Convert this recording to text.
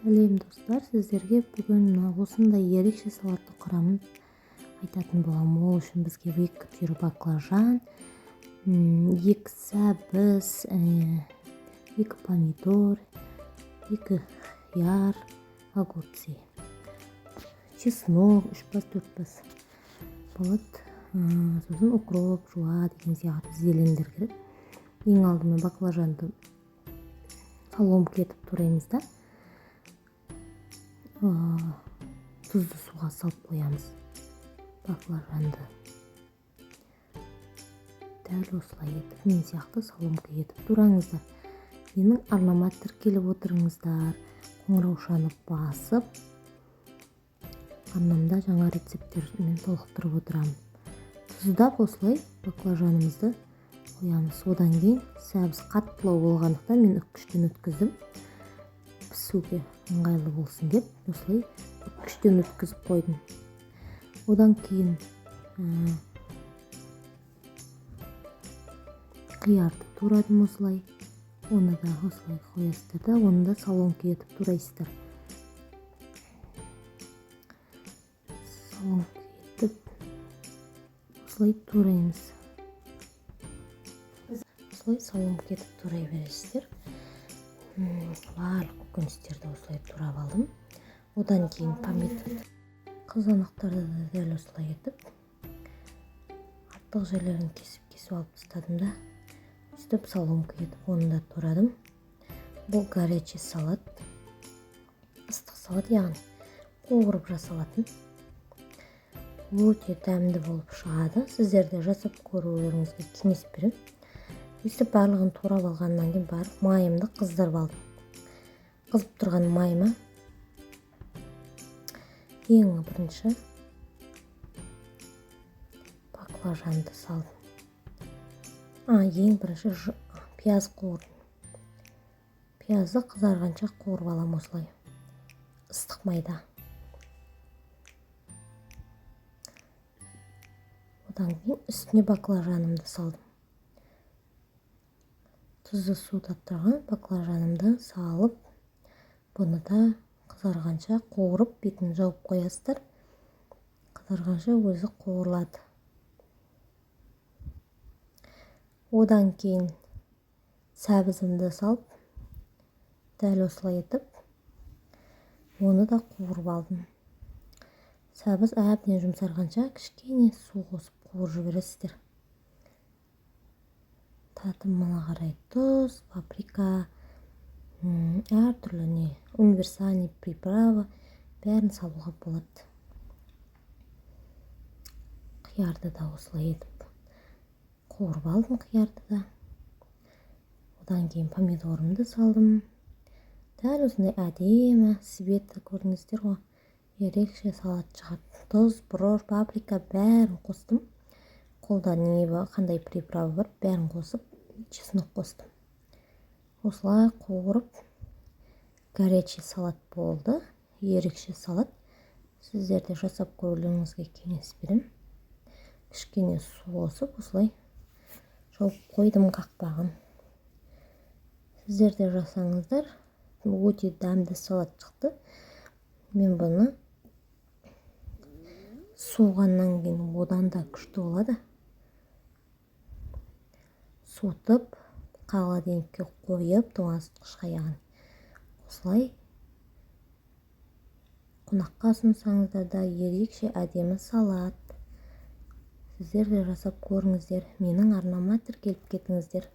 Сәлем достар, сіздерге бүгін осындай ерекше салатты құрамын айтатын боламын. Ол үшін бізге 2 түйір баклажан, 2 сәбіз, 2 помидор, 2 қияр, огурцы, чеснок 3-4 бас болады. Сосын укроп, жуа деген сияқты зелендер керек. Ең алдымен баклажанды соломка етіп тураймыз да. Тұзды суға салып қоямыз баклажанды. Дәл осылай етіп, мен сияқты соломка етіп тураңыздар. Менің арнама тіркеліп отырыңыздар, қоңыраушаны басып, арнамда жаңа рецепттермен толықтырып отырамын. Тұздап осылай баклажанымызды қоямыз. Одан кейін сәбіз қаттылау болғандықтан мен үккіштен өткіздім. Пісуге ыңғайлы болсын деп осылай үккіштен өткізіп қойдым. Одан кейін қиярды турадым осылай. Оны да осылай қоясыздар да, оны да соломка етіп турайсыздар. Соломка етіп осылай тураймыз. Осылай соломка етіп турай бересіздер. Барлық көкөністерді осылай турап алдым. Одан кейін помидор, қызанақтарды да дәл осылай етіп, артық жерлерін кесіп алып тастадым да, өстіп соломка етіп оны да турадым. Бұл горячий салат, ыстық салат, яғни қуырып жасалатын. Өте дәмді болып шығады. Сіздер де жасап көрулеріңізге кеңес беремін. Өстіп барлығын турап алғаннан кейін барып майымды қыздырып алдым. Қызып тұрған майыма ең бірінші баклажанды салдым. Ең бірінші пияз қуырдым. Пиязды қызарғанша қуырып аламын осылай, ыстық майда. Одан кейін үстіне баклажанымды салдым. Тұзды суда тұрған баклажанымды салып, бұны да қызарғанша қуырып, бетін жауып қоясыздар. Қызарғанша өзі қуырылады. Одан кейін сәбізімді салып, дәл осылай етіп, оны да қуырып алдым. Сәбіз әбден жұмсарғанша кішкене су қосып қуырып жібересіздер. Татымына қарай тұз, паприка, әртүрлі универсальный приправа бәрін салуға болады. Қиярды да осылай етіп қуырып алдым қиярды да. Одан кейін помидорымды салдым. Дәл осындай әдемі светті көрдіңіздер ғой. Ерекше салат шығады. Тұз, бұрыш, паприка бәрін қостым. Қолда қандай приправа бар, бәрін қосып, чеснок қостым. Осылай қуырып, горячий салат болды. Ерекше салат. Сіздер де жасап көрулеріңізге кеңес беремін. Кішкене су қосып, осылай жауып қойдым қақпағын. Сіздер де жасаңыздар. Өте дәмді салат шықты. Мен бұны суығаннан кейін одан да күшті болады. Суытып, холодильникке қойып, тоңазытқышқа яғни. Осылай қонаққа ұсынсаңыздар да ерекше әдемі салат. Сіздер де жасап көріңіздер. Менің арнама тіркеліп кетіңіздер.